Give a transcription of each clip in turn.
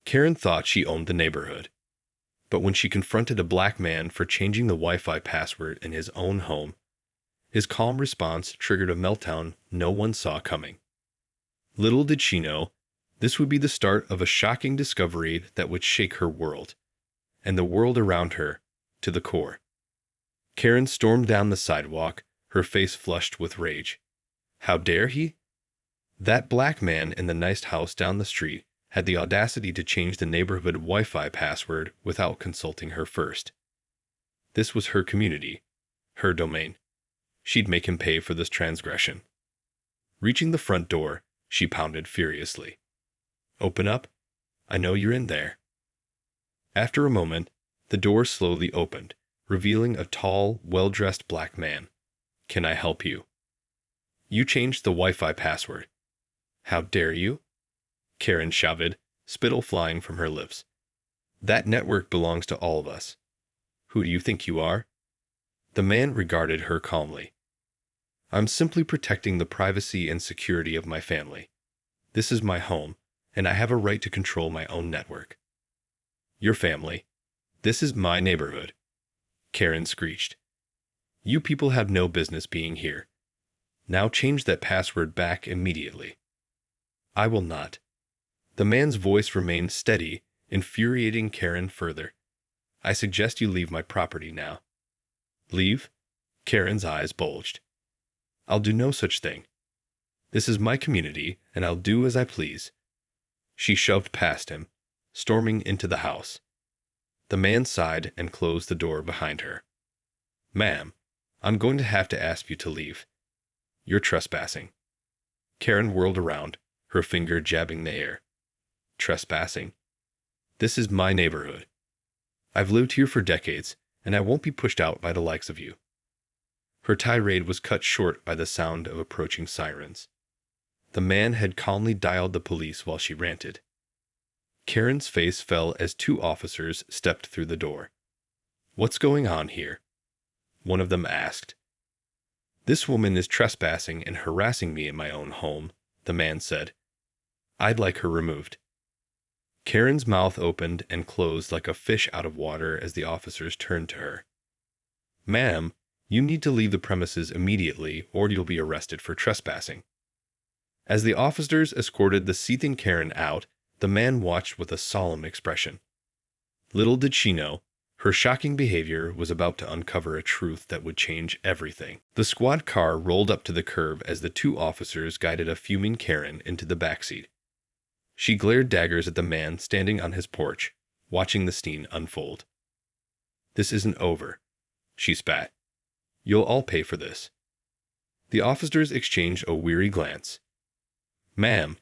Karen thought she owned the neighborhood, but when she confronted a black man for changing the Wi-Fi password in his own home, his calm response triggered a meltdown no one saw coming. Little did she know, this would be the start of a shocking discovery that would shake her world, and the world around her, to the core. Karen stormed down the sidewalk, her face flushed with rage. How dare he? That black man in the nice house down the street had the audacity to change the neighborhood Wi-Fi password without consulting her first. This was her community, her domain. She'd make him pay for this transgression. Reaching the front door, she pounded furiously. Open up. I know you're in there. After a moment, the door slowly opened, revealing a tall, well-dressed black man. Can I help you? You changed the Wi-Fi password. How dare you? Karen shouted, spittle flying from her lips. That network belongs to all of us. Who do you think you are? The man regarded her calmly. I'm simply protecting the privacy and security of my family. This is my home, and I have a right to control my own network. Your family. This is my neighborhood. Karen screeched. You people have no business being here. Now change that password back immediately. I will not. The man's voice remained steady, infuriating Karen further. I suggest you leave my property now. Leave? Karen's eyes bulged. I'll do no such thing. This is my community, and I'll do as I please. She shoved past him, storming into the house. The man sighed and closed the door behind her. Ma'am, I'm going to have to ask you to leave. You're trespassing. Karen whirled around, her finger jabbing the air. Trespassing? This is my neighborhood. I've lived here for decades, and I won't be pushed out by the likes of you. Her tirade was cut short by the sound of approaching sirens. The man had calmly dialed the police while she ranted. Karen's face fell as two officers stepped through the door. What's going on here? One of them asked. This woman is trespassing and harassing me in my own home, the man said. I'd like her removed. Karen's mouth opened and closed like a fish out of water as the officers turned to her. Ma'am, you need to leave the premises immediately or you'll be arrested for trespassing. As the officers escorted the seething Karen out, the man watched with a solemn expression. Little did she know, her shocking behavior was about to uncover a truth that would change everything. The squad car rolled up to the curb as the two officers guided a fuming Karen into the backseat. She glared daggers at the man standing on his porch, watching the scene unfold. This isn't over, she spat. You'll all pay for this. The officers exchanged a weary glance. Ma'am,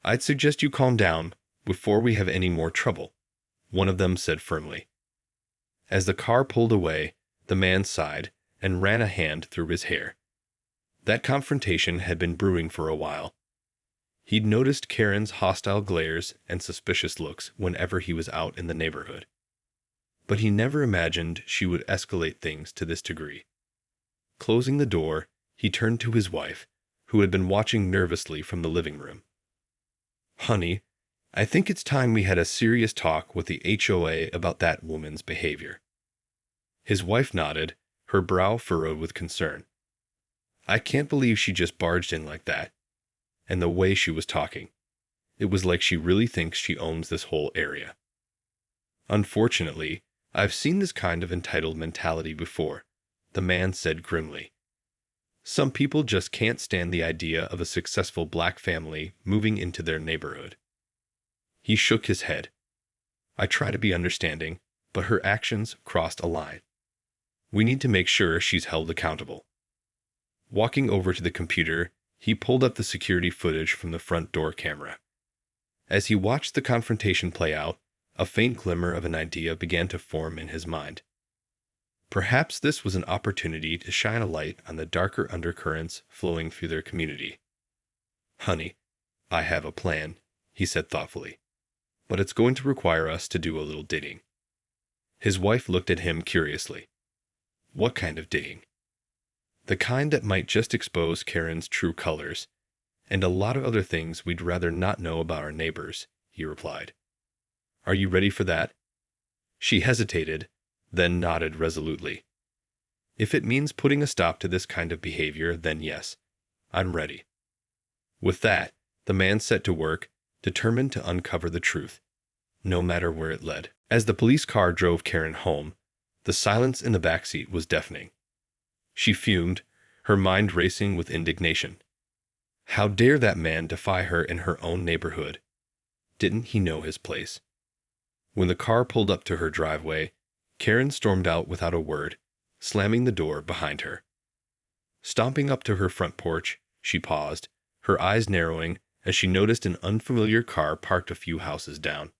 I'd suggest you calm down before we have any more trouble, one of them said firmly. As the car pulled away, the man sighed and ran a hand through his hair. That confrontation had been brewing for a while. He'd noticed Karen's hostile glares and suspicious looks whenever he was out in the neighborhood. But he never imagined she would escalate things to this degree. Closing the door, he turned to his wife, who had been watching nervously from the living room. Honey, I think it's time we had a serious talk with the HOA about that woman's behavior. His wife nodded, her brow furrowed with concern. I can't believe she just barged in like that. And the way she was talking. It was like she really thinks she owns this whole area. Unfortunately, I've seen this kind of entitled mentality before, the man said grimly. Some people just can't stand the idea of a successful black family moving into their neighborhood. He shook his head. I try to be understanding, but her actions crossed a line. We need to make sure she's held accountable. Walking over to the computer, he pulled up the security footage from the front door camera. As he watched the confrontation play out, a faint glimmer of an idea began to form in his mind. Perhaps this was an opportunity to shine a light on the darker undercurrents flowing through their community. Honey, I have a plan, he said thoughtfully, but it's going to require us to do a little digging. His wife looked at him curiously. What kind of digging? The kind that might just expose Karen's true colors, and a lot of other things we'd rather not know about our neighbors, he replied. Are you ready for that? She hesitated, then nodded resolutely. If it means putting a stop to this kind of behavior, then yes, I'm ready. With that, the man set to work, determined to uncover the truth, no matter where it led. As the police car drove Karen home, the silence in the backseat was deafening. She fumed, her mind racing with indignation. How dare that man defy her in her own neighborhood? Didn't he know his place? When the car pulled up to her driveway, Karen stormed out without a word, slamming the door behind her. Stomping up to her front porch, she paused, her eyes narrowing as she noticed an unfamiliar car parked a few houses down.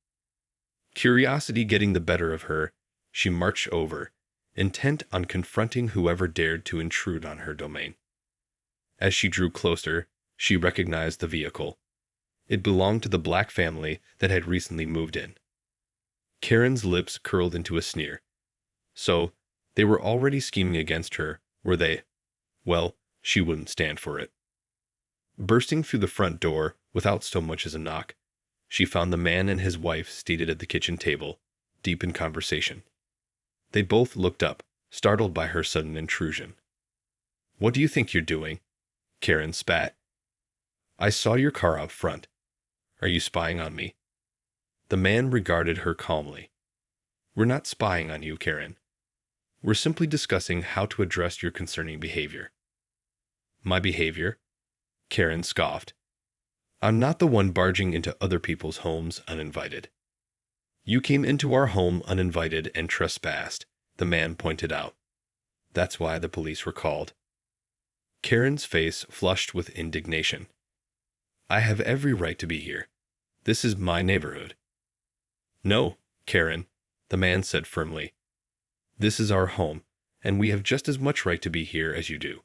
Curiosity getting the better of her, she marched over, intent on confronting whoever dared to intrude on her domain. As she drew closer, she recognized the vehicle. It belonged to the black family that had recently moved in. Karen's lips curled into a sneer. So, they were already scheming against her, were they? Well, she wouldn't stand for it. Bursting through the front door, without so much as a knock, she found the man and his wife seated at the kitchen table, deep in conversation. They both looked up, startled by her sudden intrusion. "What do you think you're doing?" Karen spat. "I saw your car out front. Are you spying on me?" The man regarded her calmly. "We're not spying on you, Karen. We're simply discussing how to address your concerning behavior." "My behavior?" Karen scoffed. "I'm not the one barging into other people's homes uninvited." "You came into our home uninvited and trespassed," the man pointed out. "That's why the police were called." Karen's face flushed with indignation. "I have every right to be here. This is my neighborhood." "No, Karen," the man said firmly. "This is our home, and we have just as much right to be here as you do.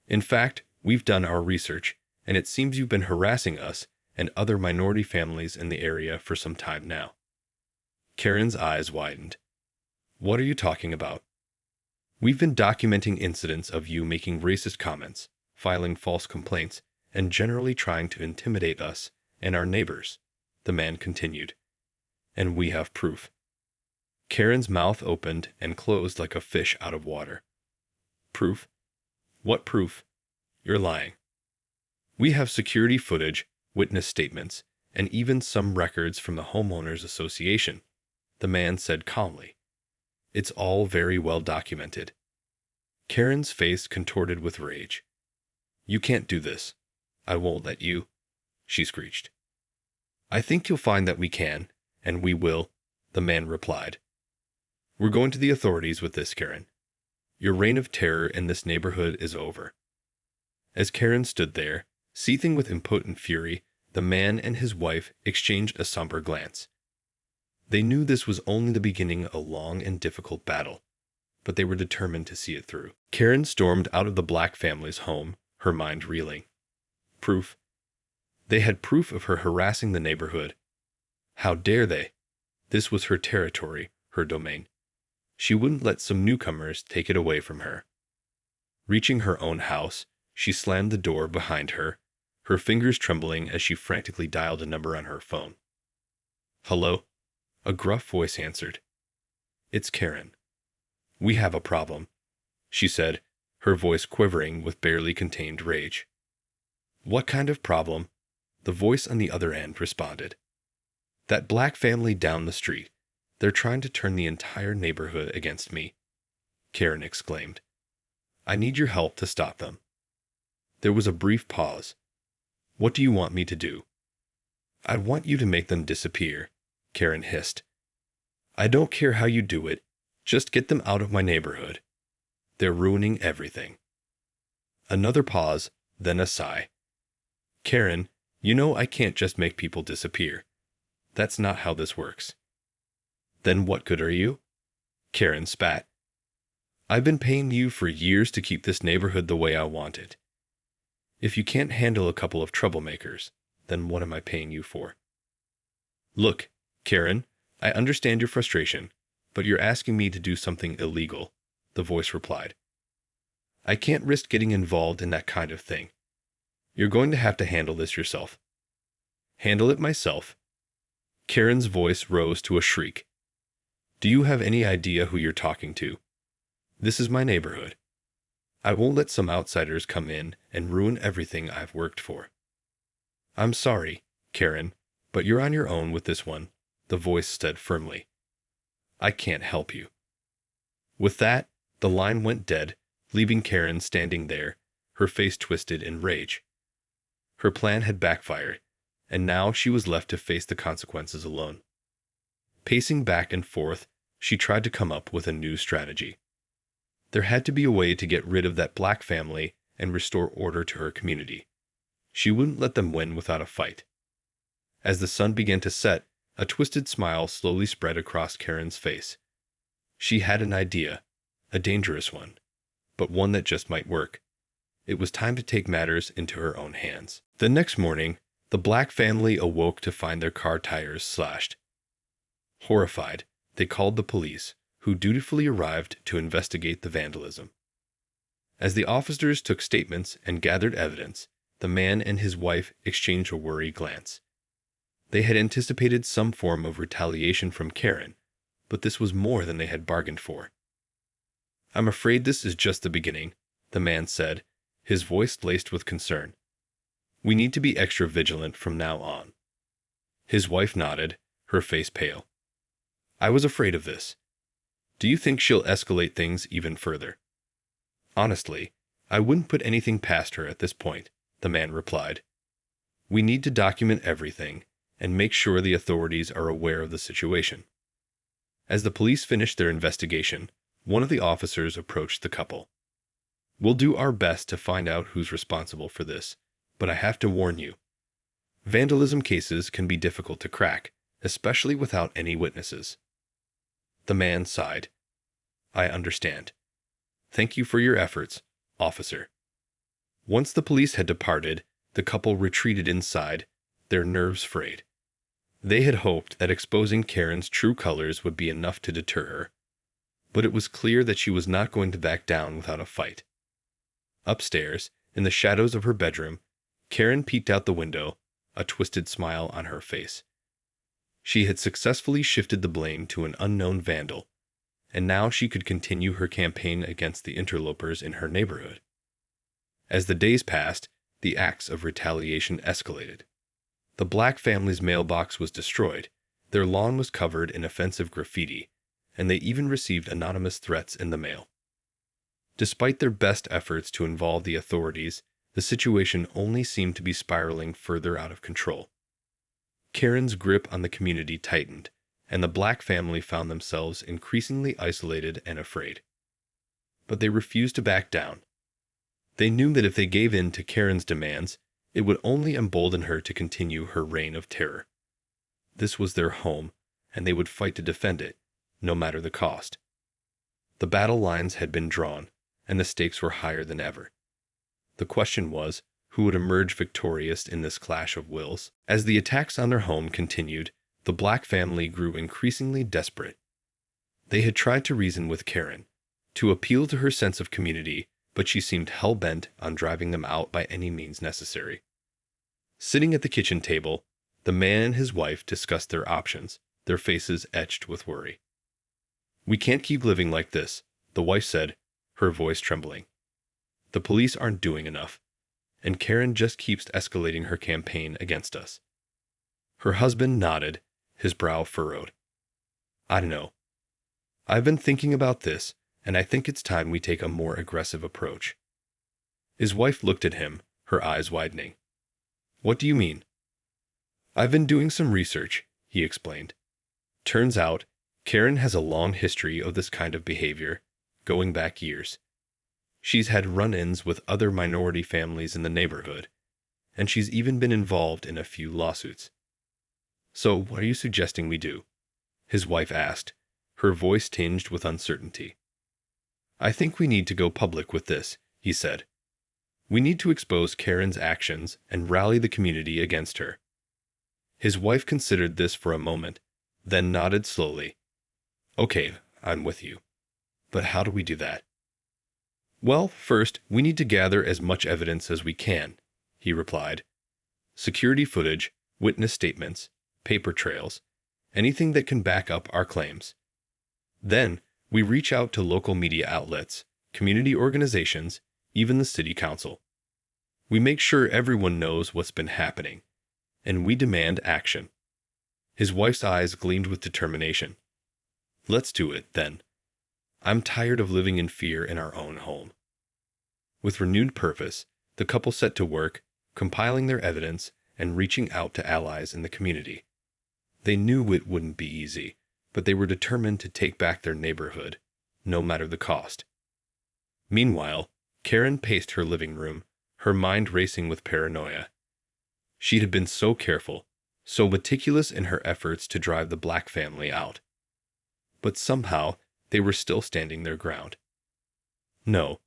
In fact, we've done our research, and it seems you've been harassing us and other minority families in the area for some time now." Karen's eyes widened. "What are you talking about?" "We've been documenting incidents of you making racist comments, filing false complaints, and generally trying to intimidate us and our neighbors," the man continued. "And we have proof." Karen's mouth opened and closed like a fish out of water. "Proof? What proof? You're lying." "We have security footage, witness statements, and even some records from the homeowners association," the man said calmly. "It's all very well documented." Karen's face contorted with rage. "You can't do this. I won't let you," she screeched. "I think you'll find that we can, and we will," the man replied. "We're going to the authorities with this, Karen. Your reign of terror in this neighborhood is over." As Karen stood there, seething with impotent fury, the man and his wife exchanged a somber glance. They knew this was only the beginning of a long and difficult battle, but they were determined to see it through. Karen stormed out of the black family's home, her mind reeling. Proof. They had proof of her harassing the neighborhood. How dare they? This was her territory, her domain. She wouldn't let some newcomers take it away from her. Reaching her own house, she slammed the door behind her, her fingers trembling as she frantically dialed a number on her phone. "Hello?" A gruff voice answered. "It's Karen. We have a problem," she said, her voice quivering with barely contained rage. "What kind of problem?" the voice on the other end responded. "That black family down the street. They're trying to turn the entire neighborhood against me," Karen exclaimed. "I need your help to stop them." There was a brief pause. "What do you want me to do?" "I want you to make them disappear," Karen hissed. "I don't care how you do it. Just get them out of my neighborhood. They're ruining everything." Another pause, then a sigh. "Karen, you know I can't just make people disappear. That's not how this works." "Then what good are you?" Karen spat. "I've been paying you for years to keep this neighborhood the way I want it. If you can't handle a couple of troublemakers, then what am I paying you for?" "Look, Karen, I understand your frustration, but you're asking me to do something illegal," the voice replied. "I can't risk getting involved in that kind of thing. You're going to have to handle this yourself." "Handle it myself?" Karen's voice rose to a shriek. Do you have any idea who you're talking to? This is my neighborhood. I won't let some outsiders come in and ruin everything I've worked for. I'm sorry, Karen, but you're on your own with this one, the voice said firmly. I can't help you. With that, the line went dead, leaving Karen standing there, her face twisted in rage. Her plan had backfired, and now she was left to face the consequences alone. Pacing back and forth, she tried to come up with a new strategy. There had to be a way to get rid of that black family and restore order to her community. She wouldn't let them win without a fight. As the sun began to set, a twisted smile slowly spread across Karen's face. She had an idea, a dangerous one, but one that just might work. It was time to take matters into her own hands. The next morning, the black family awoke to find their car tires slashed. Horrified, they called the police, who dutifully arrived to investigate the vandalism. As the officers took statements and gathered evidence, the man and his wife exchanged a worried glance. They had anticipated some form of retaliation from Karen, but this was more than they had bargained for. I'm afraid this is just the beginning, the man said, his voice laced with concern. We need to be extra vigilant from now on. His wife nodded, her face pale. I was afraid of this. Do you think she'll escalate things even further? Honestly, I wouldn't put anything past her at this point, the man replied. We need to document everything and make sure the authorities are aware of the situation. As the police finished their investigation, one of the officers approached the couple. We'll do our best to find out who's responsible for this, but I have to warn you. Vandalism cases can be difficult to crack, especially without any witnesses. The man sighed. I understand. Thank you for your efforts, officer. Once the police had departed, the couple retreated inside, their nerves frayed. They had hoped that exposing Karen's true colors would be enough to deter her, but it was clear that she was not going to back down without a fight. Upstairs, in the shadows of her bedroom, Karen peeked out the window, a twisted smile on her face. She had successfully shifted the blame to an unknown vandal, and now she could continue her campaign against the interlopers in her neighborhood. As the days passed, the acts of retaliation escalated. The black family's mailbox was destroyed, their lawn was covered in offensive graffiti, and they even received anonymous threats in the mail. Despite their best efforts to involve the authorities, the situation only seemed to be spiraling further out of control. Karen's grip on the community tightened, and the black family found themselves increasingly isolated and afraid. But they refused to back down. They knew that if they gave in to Karen's demands, it would only embolden her to continue her reign of terror. This was their home, and they would fight to defend it, no matter the cost. The battle lines had been drawn, and the stakes were higher than ever. The question was, who would emerge victorious in this clash of wills? As the attacks on their home continued, the black family grew increasingly desperate. They had tried to reason with Karen, to appeal to her sense of community, but she seemed hell-bent on driving them out by any means necessary. Sitting at the kitchen table, the man and his wife discussed their options, their faces etched with worry. We can't keep living like this, the wife said, her voice trembling. The police aren't doing enough, and Karen just keeps escalating her campaign against us. Her husband nodded, his brow furrowed. I don't know. I've been thinking about this, and I think it's time we take a more aggressive approach. His wife looked at him, her eyes widening. What do you mean? I've been doing some research, he explained. Turns out, Karen has a long history of this kind of behavior, going back years. She's had run-ins with other minority families in the neighborhood, and she's even been involved in a few lawsuits. So what are you suggesting we do? His wife asked, her voice tinged with uncertainty. I think we need to go public with this, he said. We need to expose Karen's actions and rally the community against her. His wife considered this for a moment, then nodded slowly. Okay, I'm with you. But how do we do that? Well, first, we need to gather as much evidence as we can, he replied. Security footage, witness statements, paper trails, anything that can back up our claims. Then, we reach out to local media outlets, community organizations, even the city council. We make sure everyone knows what's been happening, and we demand action. His wife's eyes gleamed with determination. Let's do it, then. I'm tired of living in fear in our own home. With renewed purpose, the couple set to work, compiling their evidence and reaching out to allies in the community. They knew it wouldn't be easy, but they were determined to take back their neighborhood, no matter the cost. Meanwhile, Karen paced her living room, her mind racing with paranoia. She had been so careful, so meticulous in her efforts to drive the Black family out. But somehow, they were still standing their ground. No,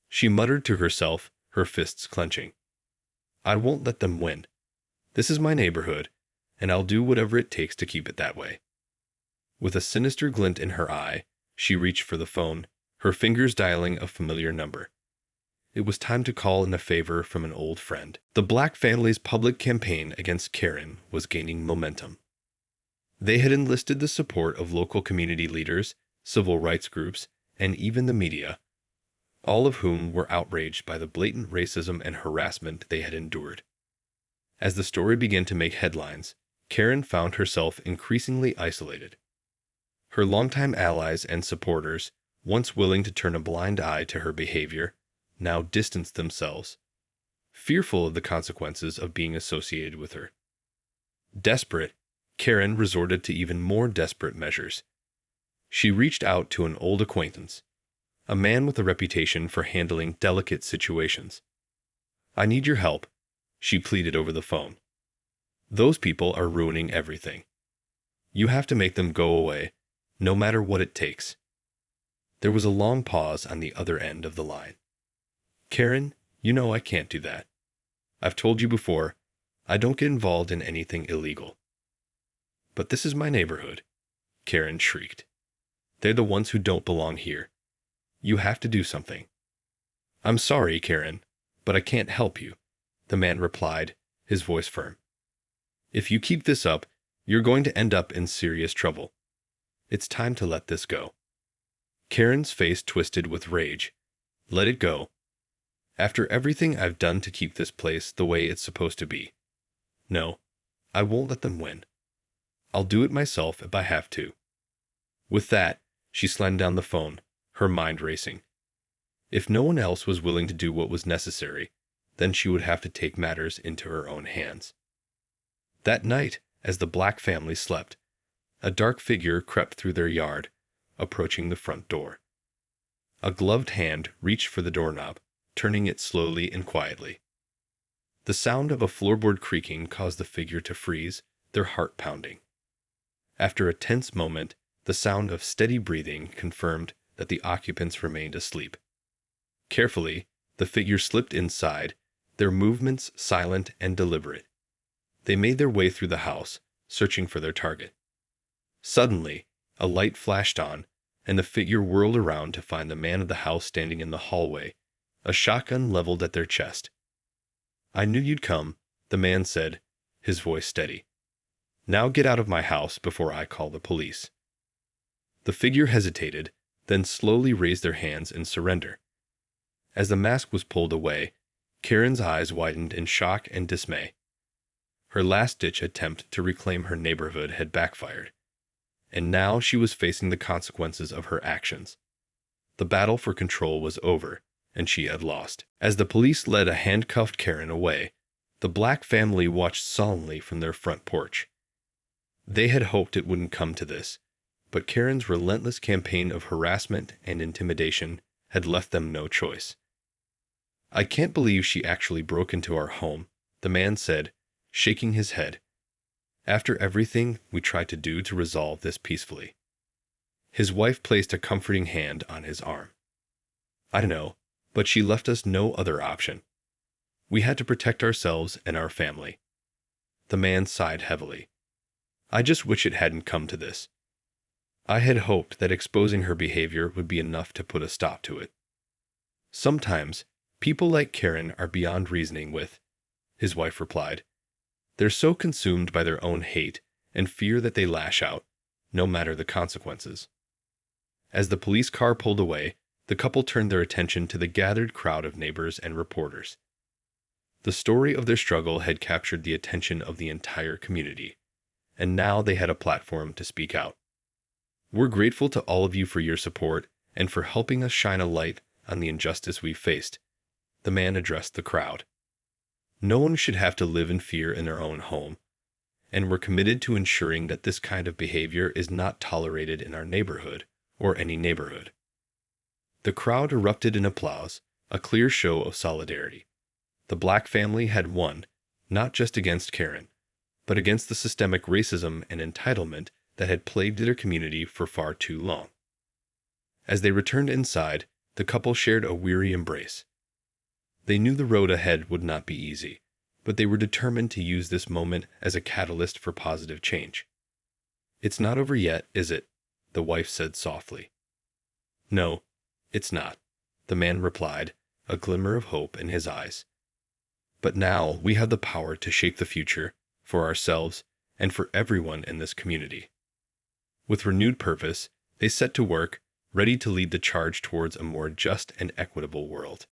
she muttered to herself, her fists clenching. I won't let them win. This is my neighborhood, and I'll do whatever it takes to keep it that way. With a sinister glint in her eye, she reached for the phone, her fingers dialing a familiar number. It was time to call in a favor from an old friend. The Black family's public campaign against Karen was gaining momentum. They had enlisted the support of local community leaders, civil rights groups, and even the media, all of whom were outraged by the blatant racism and harassment they had endured. As the story began to make headlines, Karen found herself increasingly isolated. Her longtime allies and supporters, once willing to turn a blind eye to her behavior, now distanced themselves, fearful of the consequences of being associated with her. Desperate, Karen resorted to even more desperate measures. She reached out to an old acquaintance, a man with a reputation for handling delicate situations. I need your help, she pleaded over the phone. Those people are ruining everything. You have to make them go away, no matter what it takes. There was a long pause on the other end of the line. Karen, you know I can't do that. I've told you before, I don't get involved in anything illegal. But this is my neighborhood, Karen shrieked. They're the ones who don't belong here. You have to do something. I'm sorry, Karen, but I can't help you, the man replied, his voice firm. If you keep this up, you're going to end up in serious trouble. It's time to let this go. Karen's face twisted with rage. Let it go. After everything I've done to keep this place the way it's supposed to be. No, I won't let them win. I'll do it myself if I have to. With that, she slammed down the phone, her mind racing. If no one else was willing to do what was necessary, then she would have to take matters into her own hands. That night, as the Black family slept, a dark figure crept through their yard, approaching the front door. A gloved hand reached for the doorknob, turning it slowly and quietly. The sound of a floorboard creaking caused the figure to freeze, their heart pounding. After a tense moment, the sound of steady breathing confirmed that the occupants remained asleep. Carefully, the figure slipped inside, their movements silent and deliberate. They made their way through the house, searching for their target. Suddenly, a light flashed on, and the figure whirled around to find the man of the house standing in the hallway, a shotgun leveled at their chest. I knew you'd come, the man said, his voice steady. Now get out of my house before I call the police. The figure hesitated, then slowly raised their hands in surrender. As the mask was pulled away, Karen's eyes widened in shock and dismay. Her last-ditch attempt to reclaim her neighborhood had backfired, and now she was facing the consequences of her actions. The battle for control was over, and she had lost. As the police led a handcuffed Karen away, the Black family watched solemnly from their front porch. They had hoped it wouldn't come to this, but Karen's relentless campaign of harassment and intimidation had left them no choice. I can't believe she actually broke into our home, the man said, shaking his head. After everything we tried to do to resolve this peacefully. His wife placed a comforting hand on his arm. I know, but she left us no other option. We had to protect ourselves and our family. The man sighed heavily. I just wish it hadn't come to this. I had hoped that exposing her behavior would be enough to put a stop to it. Sometimes, people like Karen are beyond reasoning with, his wife replied. They're so consumed by their own hate and fear that they lash out, no matter the consequences. As the police car pulled away, the couple turned their attention to the gathered crowd of neighbors and reporters. The story of their struggle had captured the attention of the entire community, and now they had a platform to speak out. "We're grateful to all of you for your support and for helping us shine a light on the injustice we've faced," the man addressed the crowd. "No one should have to live in fear in their own home, and we're committed to ensuring that this kind of behavior is not tolerated in our neighborhood or any neighborhood." The crowd erupted in applause, a clear show of solidarity. The Black family had won, not just against Karen, but against the systemic racism and entitlement that had plagued their community for far too long. As they returned inside, the couple shared a weary embrace. They knew the road ahead would not be easy, but they were determined to use this moment as a catalyst for positive change. "It's not over yet, is it?" the wife said softly. "No, it's not," the man replied, a glimmer of hope in his eyes. "But now we have the power to shape the future, for ourselves and for everyone in this community." With renewed purpose, they set to work, ready to lead the charge towards a more just and equitable world.